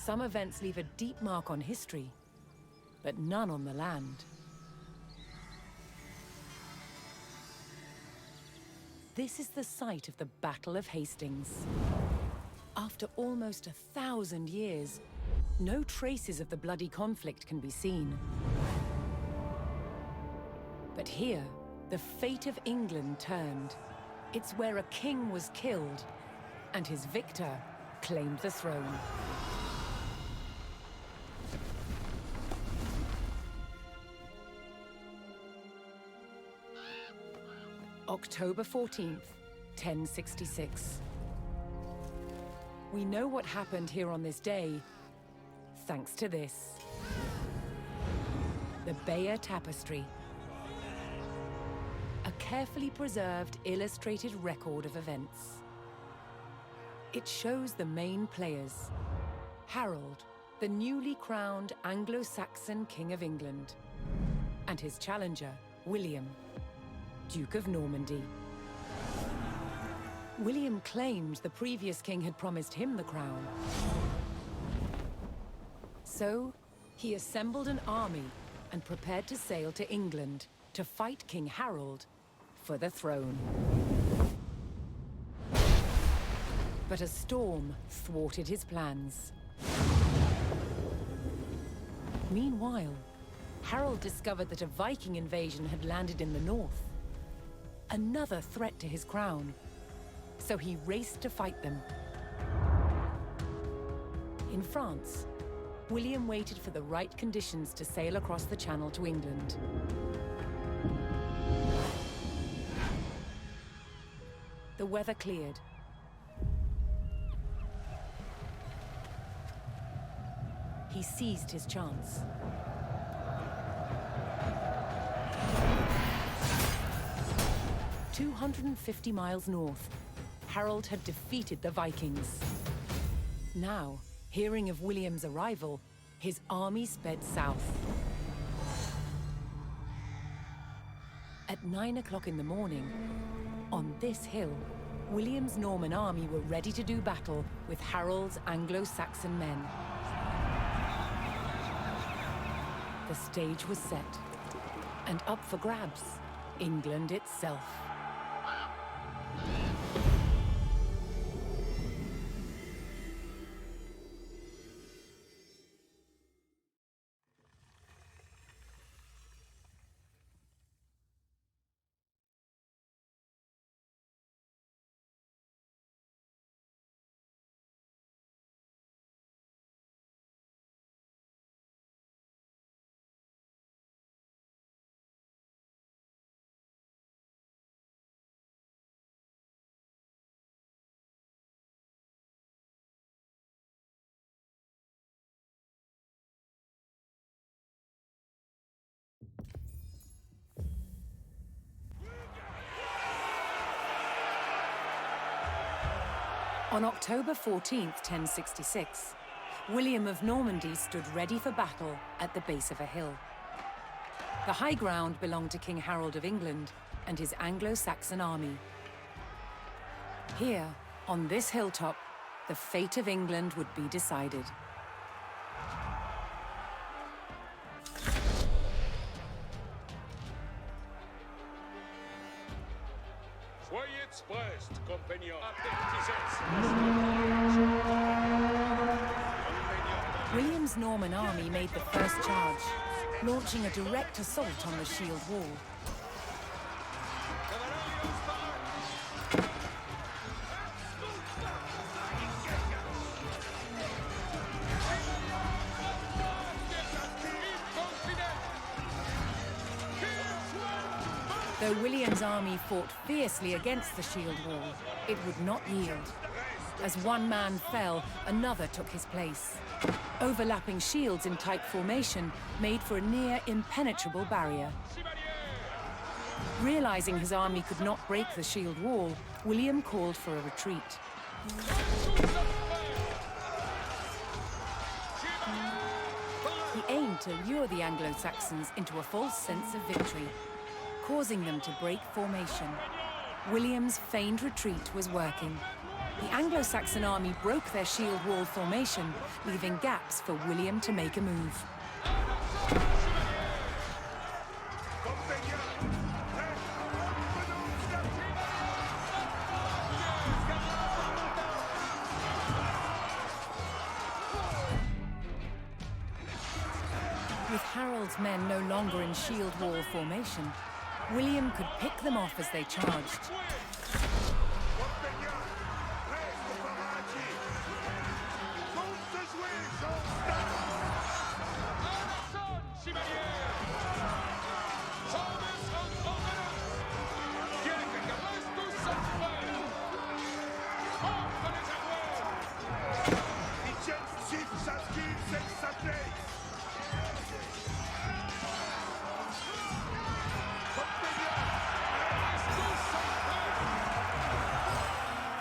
Some events leave a deep mark on history, but none on the land. This is the site of the Battle of Hastings. After almost 1,000 years, no traces of the bloody conflict can be seen. But here, the fate of England turned. It's where a king was killed, and his victor claimed the throne. October 14th, 1066. We know what happened here on this day, thanks to this. The Bayeux Tapestry. A carefully preserved, illustrated record of events. It shows the main players. Harold, the newly crowned Anglo-Saxon King of England, and his challenger, William, Duke of Normandy. William claimed the previous king had promised him the crown. So, he assembled an army and prepared to sail to England to fight King Harold for the throne. But a storm thwarted his plans. Meanwhile, Harold discovered that a Viking invasion had landed in the north. Another threat to his crown. So he raced to fight them. In France, William waited for the right conditions to sail across the Channel to England. The weather cleared. He seized his chance. "250 miles north, Harold had defeated the Vikings. Now, hearing of William's arrival, his army sped south. At 9 o'clock in the morning, on this hill, William's Norman army were ready to do battle with Harold's Anglo-Saxon men. The stage was set, and up for grabs, England itself. On October 14th, 1066, William of Normandy stood ready for battle at the base of a hill. The high ground belonged to King Harold of England and his Anglo-Saxon army. Here, on this hilltop, the fate of England would be decided. William's Norman army made the first charge, launching a direct assault on the shield wall. Though William's army fought fiercely against the shield wall, it would not yield. As one man fell, another took his place. Overlapping shields in tight formation made for a near impenetrable barrier. Realizing his army could not break the shield wall, William called for a retreat. He aimed to lure the Anglo-Saxons into a false sense of victory, causing them to break formation. William's feigned retreat was working. The Anglo-Saxon army broke their shield wall formation, leaving gaps for William to make a move. With Harold's men no longer in shield wall formation, William could pick them off as they charged.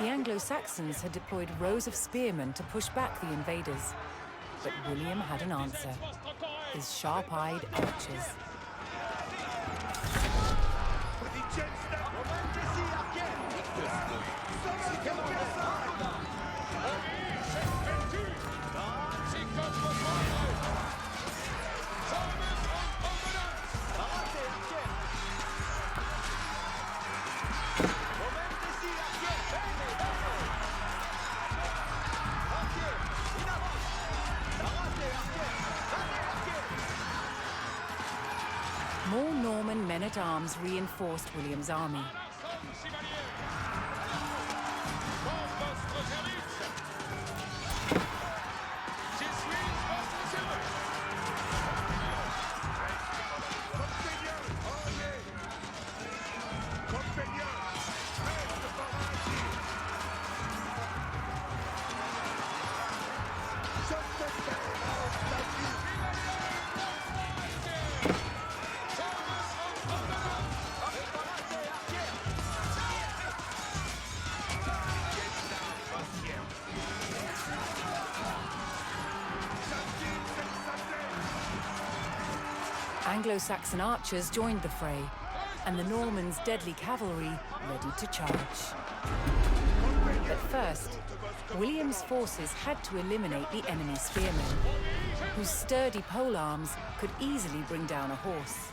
The Anglo-Saxons had deployed rows of spearmen to push back the invaders. But William had an answer. His sharp-eyed archers. More Norman men-at-arms reinforced William's army. Anglo-Saxon archers joined the fray, and the Normans' deadly cavalry ready to charge. But first, William's forces had to eliminate the enemy spearmen, whose sturdy polearms could easily bring down a horse.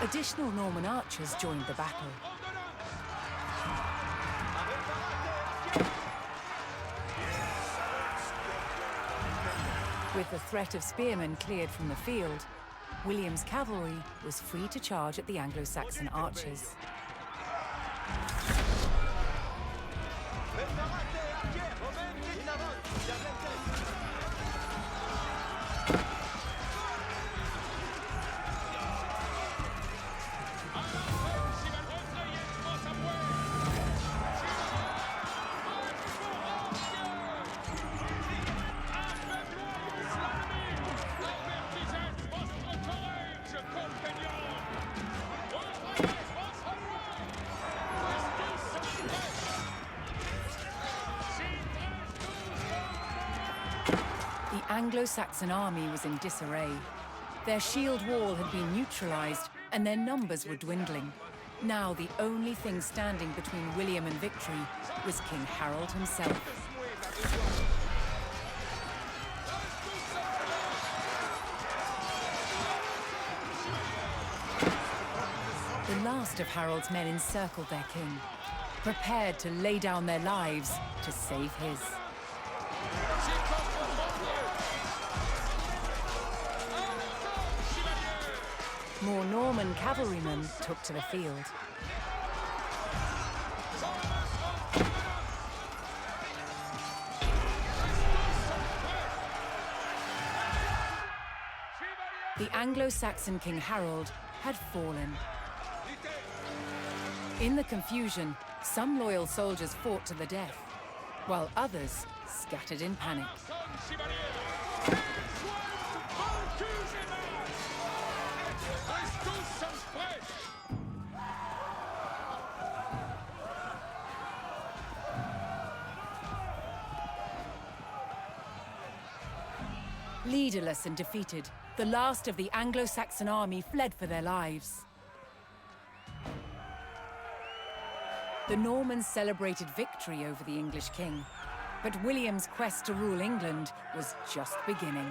Additional Norman archers joined the battle. With the threat of spearmen cleared from the field, William's cavalry was free to charge at the Anglo-Saxon archers. The Anglo-Saxon army was in disarray. Their shield wall had been neutralized, and their numbers were dwindling. Now the only thing standing between William and victory was King Harold himself. The last of Harold's men encircled their king, prepared to lay down their lives to save his. More Norman cavalrymen took to the field. the Anglo-Saxon King Harold had fallen. In the confusion, some loyal soldiers fought to the death, while others scattered in panic. Leaderless and defeated, the last of the Anglo-Saxon army fled for their lives. The Normans celebrated victory over the English king, but William's quest to rule England was just beginning.